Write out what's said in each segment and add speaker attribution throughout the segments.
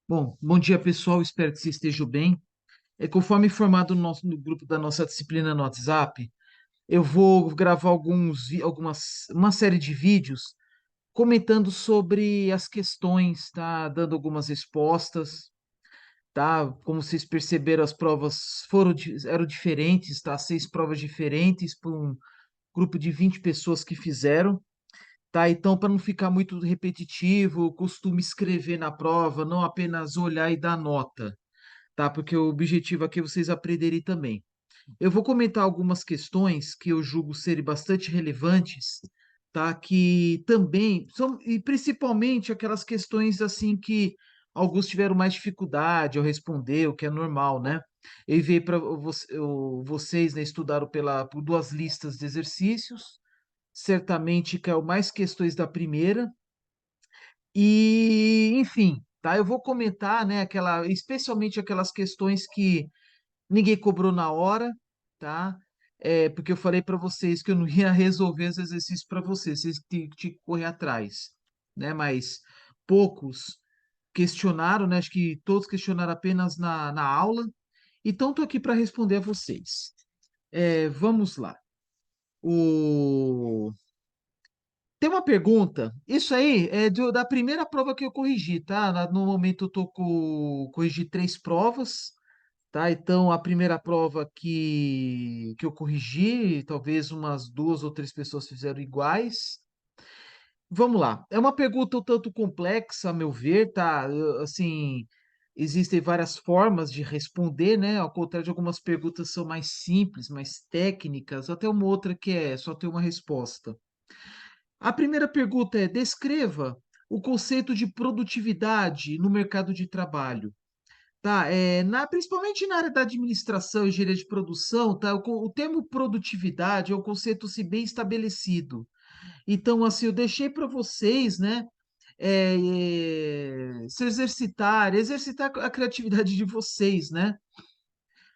Speaker 1: Bom dia, pessoal. Espero que vocês estejam bem. Conforme informado no grupo da nossa disciplina no WhatsApp, eu vou gravar uma série de vídeos comentando sobre as questões, tá? Dando algumas respostas, tá? Como vocês perceberam, as provas eram diferentes, tá? 6 provas diferentes para um grupo de 20 pessoas que fizeram. Tá, então, para não ficar muito repetitivo, eu costumo escrever na prova, não apenas olhar e dar nota, tá? Porque o objetivo aqui é vocês aprenderem também. Eu vou comentar algumas questões que eu julgo serem bastante relevantes, tá? Que também são, e principalmente aquelas questões assim que alguns tiveram mais dificuldade ao responder, o que é normal, né? Eu enviei para vocês, né, estudaram por duas listas de exercícios, certamente caiu mais questões da primeira, e, enfim, tá? Eu vou comentar, né, especialmente aquelas questões que ninguém cobrou na hora, tá? Porque eu falei para vocês que eu não ia resolver os exercícios para vocês tinham que correr atrás, né? Mas poucos questionaram, né? Acho que todos questionaram apenas na aula. Então, estou aqui para responder a vocês. Vamos lá. O... Tem uma pergunta. Isso aí é da primeira prova que eu corrigi, tá? No momento eu corrigi 3 provas. Tá? Então, a primeira prova que eu corrigi, talvez umas 2 ou 3 pessoas fizeram iguais. Vamos lá. É uma pergunta um tanto complexa, a meu ver, tá? Assim, existem várias formas de responder, né? Ao contrário de algumas perguntas são mais simples, mais técnicas, até uma outra que é só ter uma resposta. A primeira pergunta é: descreva o conceito de produtividade no mercado de trabalho. Tá, principalmente na área da administração e engenharia de produção, tá, o termo produtividade é um conceito assim, bem estabelecido. Então, assim, eu deixei para vocês, né, se exercitar a criatividade de vocês, né?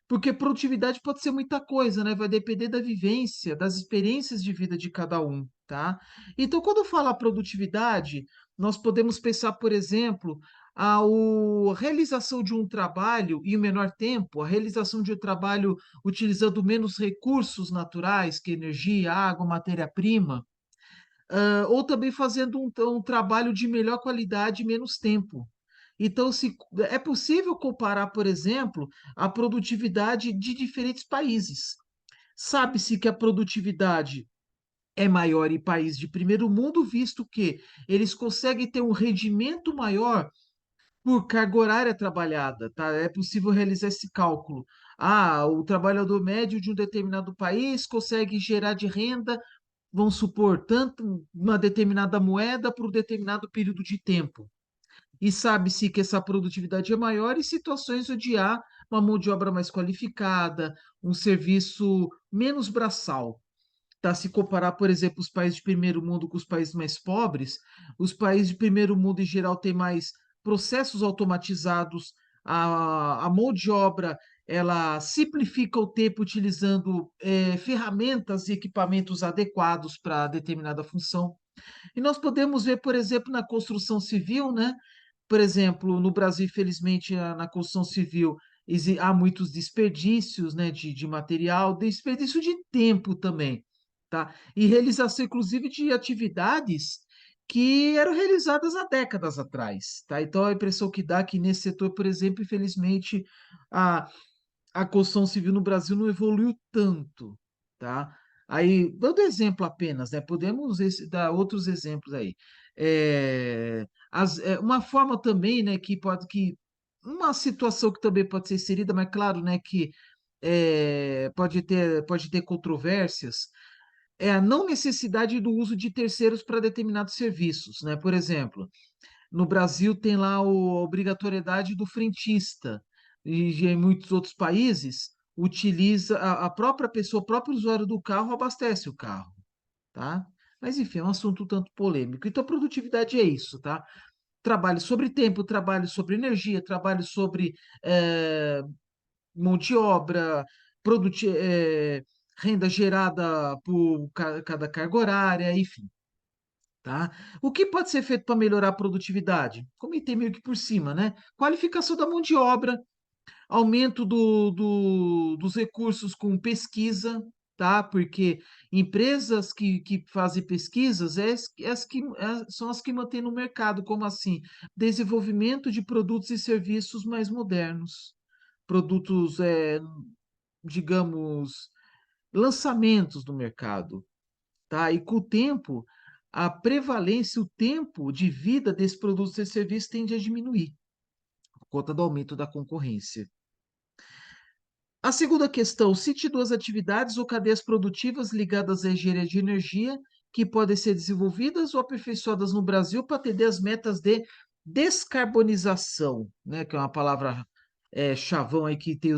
Speaker 1: Porque produtividade pode ser muita coisa, né? Vai depender da vivência, das experiências de vida de cada um, tá? Então, quando fala produtividade, nós podemos pensar, por exemplo, a realização de um trabalho em um menor tempo, a realização de um trabalho utilizando menos recursos naturais, que energia, água, matéria-prima, ou também fazendo um trabalho de melhor qualidade em menos tempo. Então, é possível comparar, por exemplo, a produtividade de diferentes países. Sabe-se que a produtividade é maior em países de primeiro mundo, visto que eles conseguem ter um rendimento maior por carga horária trabalhada, tá? É possível realizar esse cálculo. Ah, o trabalhador médio de um determinado país consegue gerar de renda, vamos supor, tanto uma determinada moeda por um determinado período de tempo. E sabe-se que essa produtividade é maior em situações onde há uma mão de obra mais qualificada, um serviço menos braçal. Tá? Se comparar, por exemplo, os países de primeiro mundo com os países mais pobres, os países de primeiro mundo, em geral, têm mais processos automatizados, a mão de obra ela simplifica o tempo utilizando ferramentas e equipamentos adequados para determinada função. E nós podemos ver, por exemplo, na construção civil, né? Por exemplo, no Brasil, infelizmente, na construção civil há muitos desperdícios, né, de material, desperdício de tempo também, tá? E realização, inclusive, de atividades que eram realizadas há décadas atrás, tá? Então, a impressão que dá que nesse setor, por exemplo, infelizmente, a, a construção civil no Brasil não evoluiu tanto, tá? Aí, dando exemplo apenas, né? Podemos dar outros exemplos aí. Uma forma também, né, uma situação que também pode ser inserida, mas claro, né, que pode ter controvérsias, é a não necessidade do uso de terceiros para determinados serviços, né? Por exemplo, no Brasil tem lá a obrigatoriedade do frentista, e em muitos outros países utiliza a própria pessoa, o próprio usuário do carro abastece o carro, tá? Mas enfim, é um assunto um tanto polêmico. Então, produtividade é isso, tá? Trabalho sobre tempo, trabalho sobre energia, trabalho sobre eh, mão de obra, renda gerada por cada carga horária, enfim. tá? O que pode ser feito para melhorar a produtividade? Comentei meio que por cima, né? Qualificação da mão de obra, aumento dos recursos com pesquisa, tá? Porque empresas que fazem pesquisas são as que mantêm no mercado, como assim? Desenvolvimento de produtos e serviços mais modernos, produtos, digamos, lançamentos no mercado, tá? E com o tempo, a prevalência, o tempo de vida desses produtos e serviços tende a diminuir, por conta do aumento da concorrência. A segunda questão, cite duas atividades ou cadeias produtivas ligadas à engenharia de energia que podem ser desenvolvidas ou aperfeiçoadas no Brasil para atender as metas de descarbonização, né? Que é uma palavra chavão aí que tem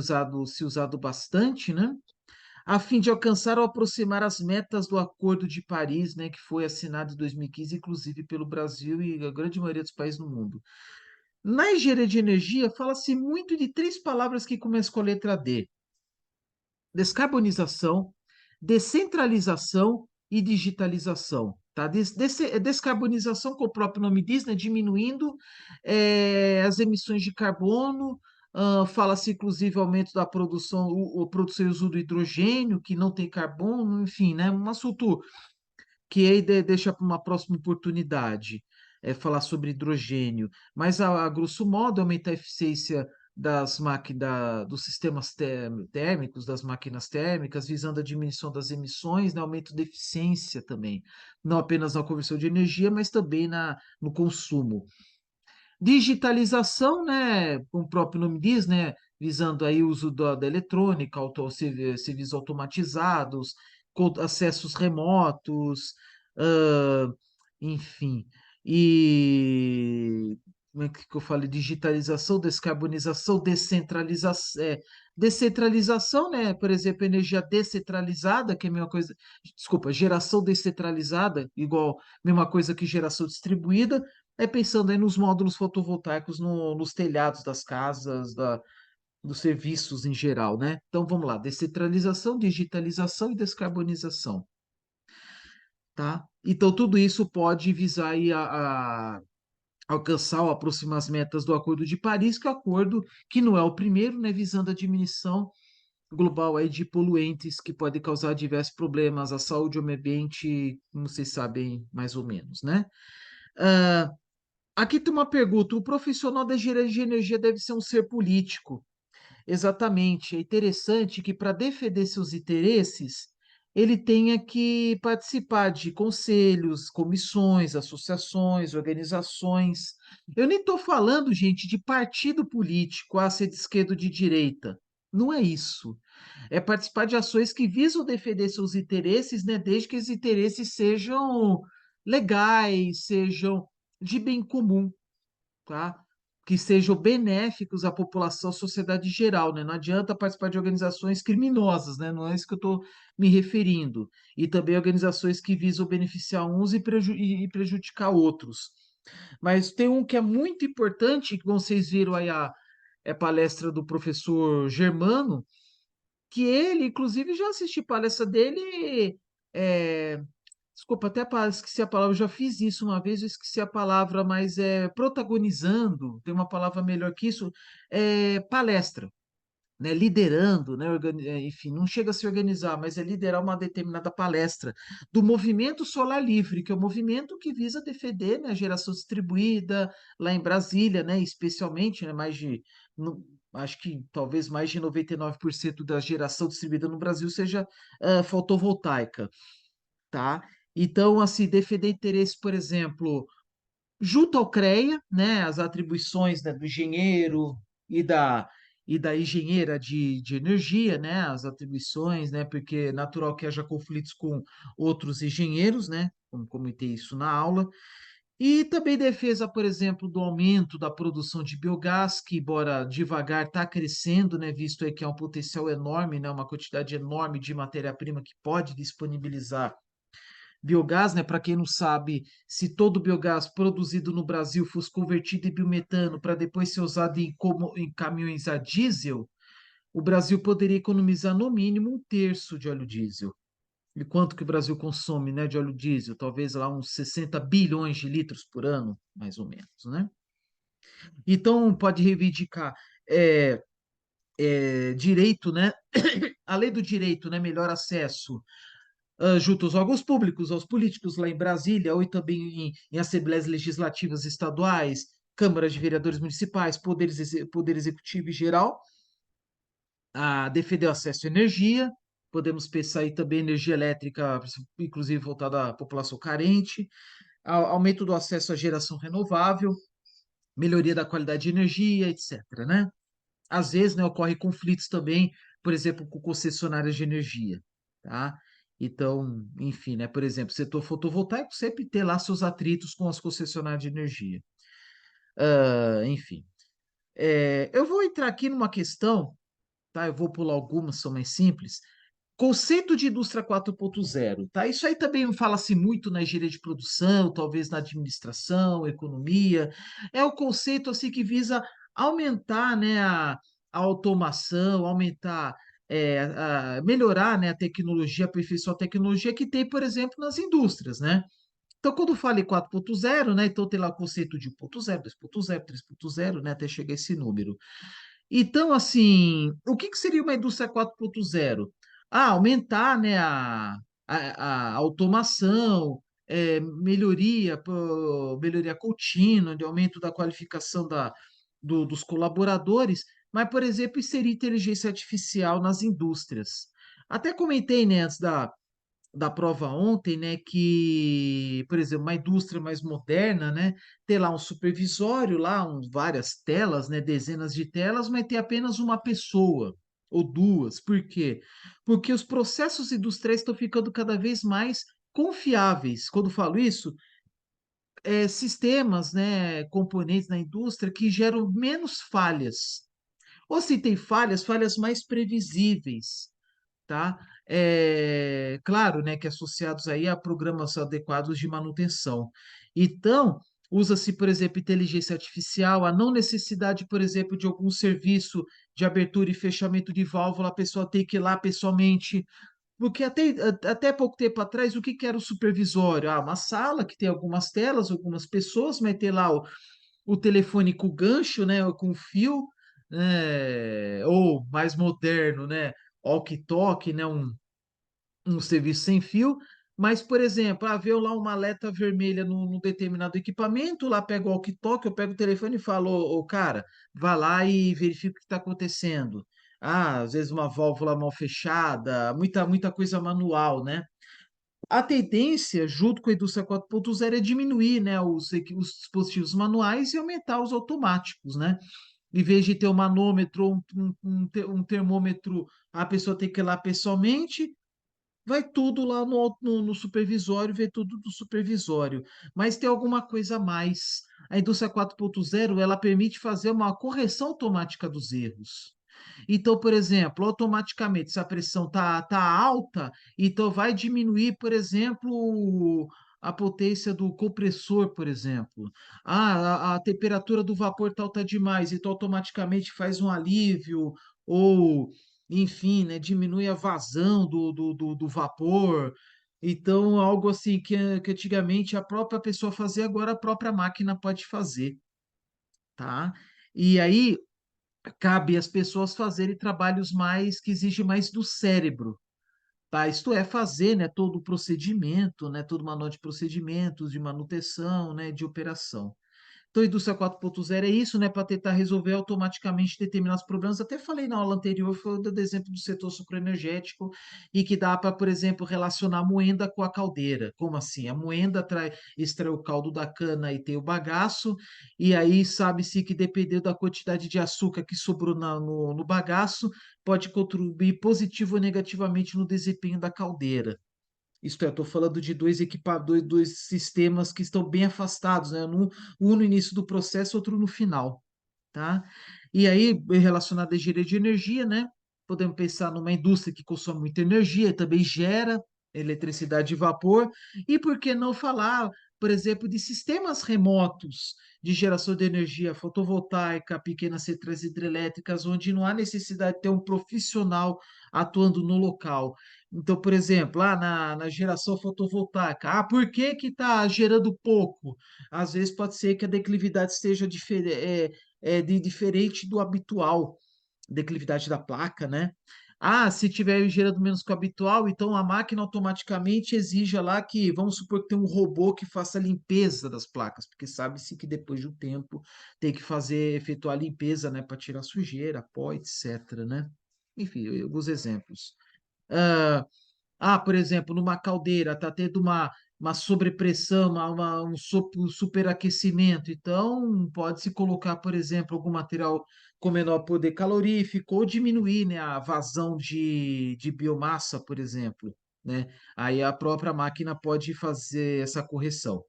Speaker 1: se usado bastante, né? A fim de alcançar ou aproximar as metas do Acordo de Paris, né? Que foi assinado em 2015, inclusive pelo Brasil e a grande maioria dos países no mundo. Na engenharia de energia, fala-se muito de três palavras que começam com a letra D: descarbonização, descentralização e digitalização. Tá? Descarbonização, como o próprio nome diz, né? Diminuindo as emissões de carbono. Fala-se, inclusive, aumento da produção, produção e uso do hidrogênio, que não tem carbono, enfim, né? Um assunto que aí deixa para uma próxima oportunidade, falar sobre hidrogênio, mas a grosso modo aumentar a eficiência das máquinas, dos sistemas térmicos, das máquinas térmicas, visando a diminuição das emissões, né, aumento da eficiência também, não apenas na conversão de energia, mas também no consumo. Digitalização, né, como o próprio nome diz, né, visando aí o uso da eletrônica, serviços automatizados, acessos remotos, ah, enfim. E como é que eu falei? Digitalização, descarbonização, descentralização, né? Por exemplo, energia descentralizada, que é a mesma coisa, desculpa, geração descentralizada, igual mesma coisa que geração distribuída, pensando aí nos módulos fotovoltaicos nos telhados das casas, dos serviços em geral, né? Então vamos lá, descentralização, digitalização e descarbonização, tá? Então tudo isso pode visar aí a alcançar ou aproximar as metas do Acordo de Paris, que é o acordo que não é o primeiro, né, visando a diminuição global aí de poluentes que podem causar diversos problemas à saúde e ao meio ambiente, como vocês sabem mais ou menos, né? Ah, aqui tem uma pergunta: o profissional da engenharia de energia deve ser um ser político? Exatamente. É interessante que, para defender seus interesses, ele tenha que participar de conselhos, comissões, associações, organizações. Eu nem estou falando, gente, de partido político, ser de esquerda ou de direita. Não é isso. É participar de ações que visam defender seus interesses, né, desde que esses interesses sejam legais, sejam de bem comum, tá? Que sejam benéficos à população, à sociedade em geral, né? Não adianta participar de organizações criminosas, né? Não é isso que eu estou me referindo. E também organizações que visam beneficiar uns e prejudicar outros. Mas tem um que é muito importante, que vocês viram aí a palestra do professor Germano, que ele, inclusive, já assisti palestra dele. é, Desculpa, esqueci a palavra, eu já fiz isso uma vez, eu esqueci a palavra, mas protagonizando, tem uma palavra melhor que isso, palestra, né? Liderando, né? Enfim, não chega a se organizar, mas é liderar uma determinada palestra do Movimento Solar Livre, que é o movimento que visa defender, né, a geração distribuída lá em Brasília, né? Especialmente, né, acho que talvez mais de 99% da geração distribuída no Brasil seja fotovoltaica, tá? Então, assim, defender interesse, por exemplo, junto ao CREA, né, as atribuições, né, do engenheiro e da engenheira de energia, né, as atribuições, né, porque é natural que haja conflitos com outros engenheiros, né, como comentei isso na aula, e também defesa, por exemplo, do aumento da produção de biogás, que, embora devagar, está crescendo, né, visto aí que é um potencial enorme, né, uma quantidade enorme de matéria-prima que pode disponibilizar biogás, né? Para quem não sabe, se todo o biogás produzido no Brasil fosse convertido em biometano para depois ser usado em caminhões a diesel, o Brasil poderia economizar no mínimo um terço de óleo diesel. E quanto que o Brasil consome, né, de óleo diesel? Talvez lá uns 60 bilhões de litros por ano, mais ou menos, né? Então, pode reivindicar é, direito, né? A lei do direito, né? Melhor acesso junto aos órgãos públicos, aos políticos lá em Brasília, ou também em assembleias legislativas estaduais, câmaras de vereadores municipais, poder executivo em geral, a defender o acesso à energia. Podemos pensar aí também energia elétrica, inclusive voltada à população carente, aumento do acesso à geração renovável, melhoria da qualidade de energia, etc., né? Às vezes, né, ocorre conflitos também, por exemplo, com concessionárias de energia, tá? Então, enfim, né, por exemplo, setor fotovoltaico sempre tem lá seus atritos com as concessionárias de energia. Enfim, eu vou entrar aqui numa questão, tá? Eu vou pular algumas, são mais simples. Conceito de indústria 4.0, tá? Isso aí também fala-se muito na engenharia de produção, talvez na administração, economia. É o conceito assim que visa aumentar, né, a automação, aumentar, melhorar, né, a tecnologia, aperfeiçoar a tecnologia que tem, por exemplo, nas indústrias, né? Então, quando fala em 4.0, né, então tem lá o conceito de 1.0, 2.0, 3.0, né, até chegar a esse número. Então, assim, o que que seria uma indústria 4.0? Aumentar, né, a automação, melhoria, melhoria contínua, de aumento da qualificação dos colaboradores, mas, por exemplo, inserir inteligência artificial nas indústrias. Até comentei, né, antes da prova ontem, né, que, por exemplo, uma indústria mais moderna, né, ter lá um supervisório, lá várias telas, né, dezenas de telas, mas ter apenas uma pessoa ou duas. Por quê? Porque os processos industriais estão ficando cada vez mais confiáveis. Quando falo isso, sistemas, né, componentes na indústria que geram menos falhas. Ou se tem falhas, falhas mais previsíveis, tá? Claro, né, que associados aí a programas adequados de manutenção. Então, usa-se, por exemplo, inteligência artificial, a não necessidade, por exemplo, de algum serviço de abertura e fechamento de válvula, a pessoa tem que ir lá pessoalmente, porque até pouco tempo atrás, o que que era o supervisório? Uma sala que tem algumas telas, algumas pessoas, mas tem lá o telefone com gancho, né, ou com fio, né, ou mais moderno, né, walkie-talkie, né, um serviço sem fio, mas, por exemplo, veio lá uma alerta vermelha num determinado equipamento, lá pego o walkie-talkie, eu pego o telefone e falo, ô, cara, vá lá e verifica o que está acontecendo. Às vezes uma válvula mal fechada, muita coisa manual, né? A tendência, junto com a indústria 4.0, é diminuir, né, os dispositivos manuais e aumentar os automáticos, né? Em vez de ter um manômetro ou um termômetro, a pessoa tem que ir lá pessoalmente, vai tudo lá no supervisório, vê tudo do supervisório. Mas tem alguma coisa a mais. A indústria 4.0, ela permite fazer uma correção automática dos erros. Então, por exemplo, automaticamente, se a pressão tá alta, então vai diminuir, por exemplo, a potência do compressor, por exemplo. A temperatura do vapor tá alta demais, então automaticamente faz um alívio, ou, enfim, né, diminui a vazão do vapor. Então, algo assim que antigamente a própria pessoa fazia, agora a própria máquina pode fazer, tá? E aí, cabe às pessoas fazerem trabalhos mais que exigem mais do cérebro, tá? Isto é, fazer, né, todo o procedimento, né, todo o manual de procedimentos, de manutenção, né, de operação. Então, a indústria 4.0 é isso, né, para tentar resolver automaticamente determinados problemas. Até falei na aula anterior, foi do exemplo do setor sucroenergético, e que dá para, por exemplo, relacionar a moenda com a caldeira. Como assim? A moenda extrai o caldo da cana e tem o bagaço, e aí sabe-se que dependendo da quantidade de açúcar que sobrou no bagaço, pode contribuir positivo ou negativamente no desempenho da caldeira. Isto é, eu estou falando de dois sistemas que estão bem afastados, né? Um no início do processo, outro no final, tá? E aí, relacionado à engenharia de energia, né? Podemos pensar numa indústria que consome muita energia, também gera eletricidade e vapor, e por que não falar, por exemplo, de sistemas remotos de geração de energia fotovoltaica, pequenas centrais hidrelétricas, onde não há necessidade de ter um profissional atuando no local. Então, por exemplo, lá na geração fotovoltaica, por que que está gerando pouco? Às vezes pode ser que a declividade esteja diferente do habitual, declividade da placa, né? Se tiver gerando menos que o habitual, então a máquina automaticamente exija lá que, vamos supor que tem um robô que faça a limpeza das placas, porque sabe-se que depois de um tempo tem que efetuar a limpeza, né, para tirar sujeira, pó, etc, né? Enfim, alguns exemplos. Ah, por exemplo, numa caldeira está tendo uma sobrepressão, um superaquecimento. Então, pode-se colocar, por exemplo, algum material com menor poder calorífico ou diminuir, né, a vazão de biomassa, por exemplo, né? Aí a própria máquina pode fazer essa correção.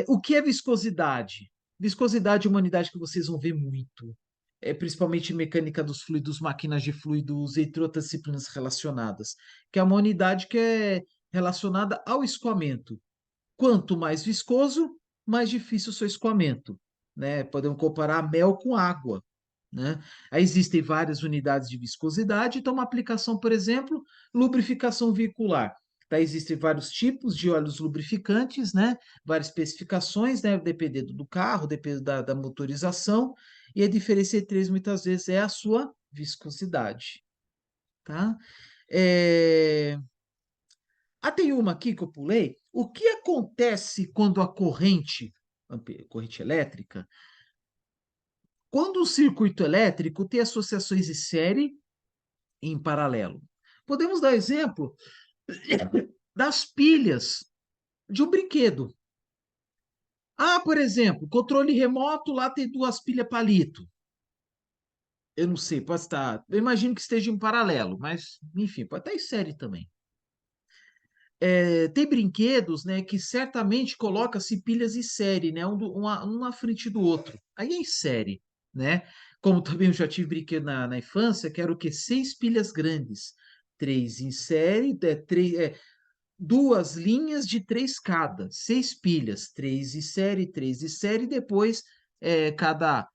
Speaker 1: O que é viscosidade? Viscosidade é uma unidade que vocês vão ver muito, principalmente em mecânica dos fluidos, máquinas de fluidos, entre outras disciplinas relacionadas, que é uma unidade que é relacionada ao escoamento. Quanto mais viscoso, mais difícil o seu escoamento, né? Podemos comparar mel com água, né? Aí existem várias unidades de viscosidade, então uma aplicação, por exemplo, lubrificação veicular. Tá, existem vários tipos de óleos lubrificantes, né? Várias especificações, né? Dependendo do carro, dependendo da motorização, e a diferença entre eles muitas vezes é a sua viscosidade, tá? É... tem uma aqui que eu pulei. O que acontece quando a corrente elétrica, quando o circuito elétrico tem associações em série e em paralelo? Podemos dar exemplo das pilhas de um brinquedo. Por exemplo, controle remoto, lá tem duas pilhas palito. Eu não sei, pode estar. Eu imagino que esteja em paralelo, mas enfim, pode estar em série também. Tem brinquedos, né, que certamente coloca-se pilhas em série, né, um à frente do outro. Aí é em série, né? Como também eu já tive brinquedo na infância, que era o quê? 6 pilhas grandes, três em série, duas linhas de três cada, 6 pilhas, três em série, e depois cada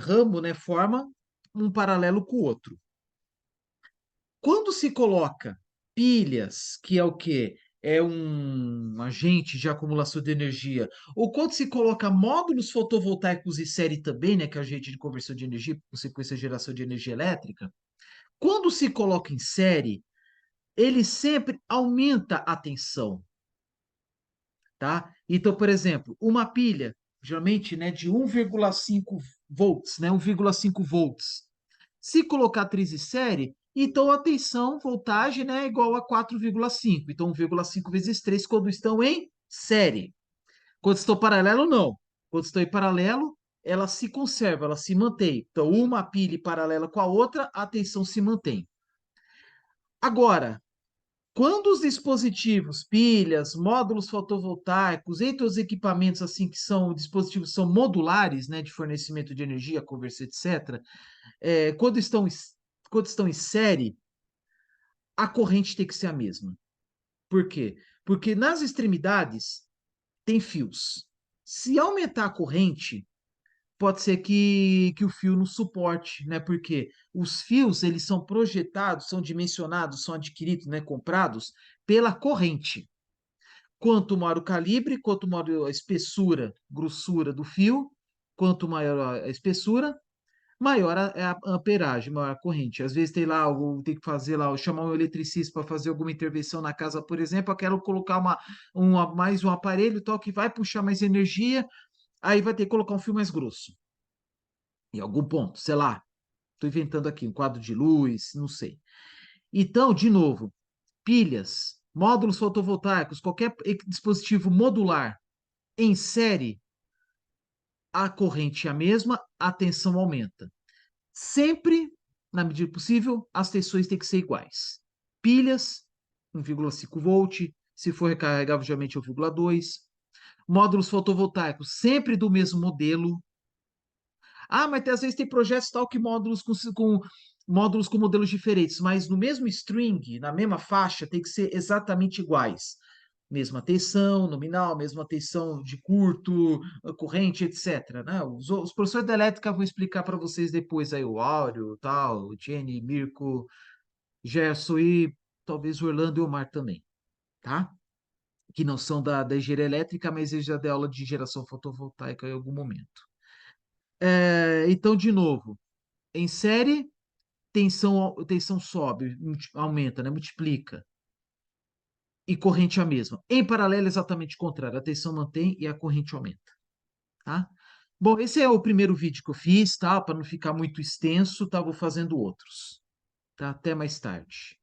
Speaker 1: ramo, né, forma um paralelo com o outro. Quando se coloca pilhas, que é o quê? É um agente de acumulação de energia, ou quando se coloca módulos fotovoltaicos em série também, né, que é agente de conversão de energia, por consequência, geração de energia elétrica, quando se coloca em série, ele sempre aumenta a tensão, tá? Então, por exemplo, uma pilha, geralmente, né, de 1,5 volts, né, 1,5 volts. Se colocar 3 em série, então a tensão, voltagem, né, é igual a 4,5. Então, 1,5 vezes 3 quando estão em série. Quando estão paralelo, não. Quando estão em paralelo, ela se conserva, ela se mantém. Então, uma pilha paralela com a outra, a tensão se mantém. Agora, quando os dispositivos, pilhas, módulos fotovoltaicos, entre os equipamentos assim que são dispositivos são modulares, né, de fornecimento de energia, conversão, etc., é, quando estão, quando estão em série, a corrente tem que ser a mesma. Por quê? Porque nas extremidades tem fios. Se aumentar a corrente, pode ser que o fio não suporte, né? Porque os fios, eles são projetados, são dimensionados, são adquiridos, né, comprados pela corrente. Quanto maior o calibre, quanto maior a espessura, grossura do fio, quanto maior a espessura, maior é a amperagem, maior a corrente. Às vezes tem lá, tem que fazer lá, chamar um eletricista para fazer alguma intervenção na casa, por exemplo, eu quero colocar mais um aparelho tal que vai puxar mais energia, aí vai ter que colocar um fio mais grosso. Em algum ponto, sei lá, estou inventando aqui, um quadro de luz, não sei. Então, de novo, pilhas, módulos fotovoltaicos, qualquer dispositivo modular em série, a corrente é a mesma, a tensão aumenta. Sempre, na medida possível, as tensões têm que ser iguais. Pilhas, 1,5 volt, se for recarregável, geralmente 1,2. Módulos fotovoltaicos, sempre do mesmo modelo. Mas às vezes tem projetos tal que módulos com modelos diferentes, mas no mesmo string, na mesma faixa, tem que ser exatamente iguais. Mesma tensão nominal, mesma tensão de curto, corrente, etc. Né? Os professores da elétrica vão explicar para vocês depois aí o Áureo, tal, o Jenny, Mirko, Gerson e talvez o Orlando e o Mar também, tá? Que não são da engenharia elétrica, mas eles já deram aula de geração fotovoltaica em algum momento. Então, de novo, em série, tensão sobe, aumenta, né? Multiplica. E corrente a mesma. Em paralelo, exatamente o contrário. A tensão mantém e a corrente aumenta, tá? Bom, esse é o primeiro vídeo que eu fiz, tá? Para não ficar muito extenso, tá? Vou fazendo outros, tá? Até mais tarde.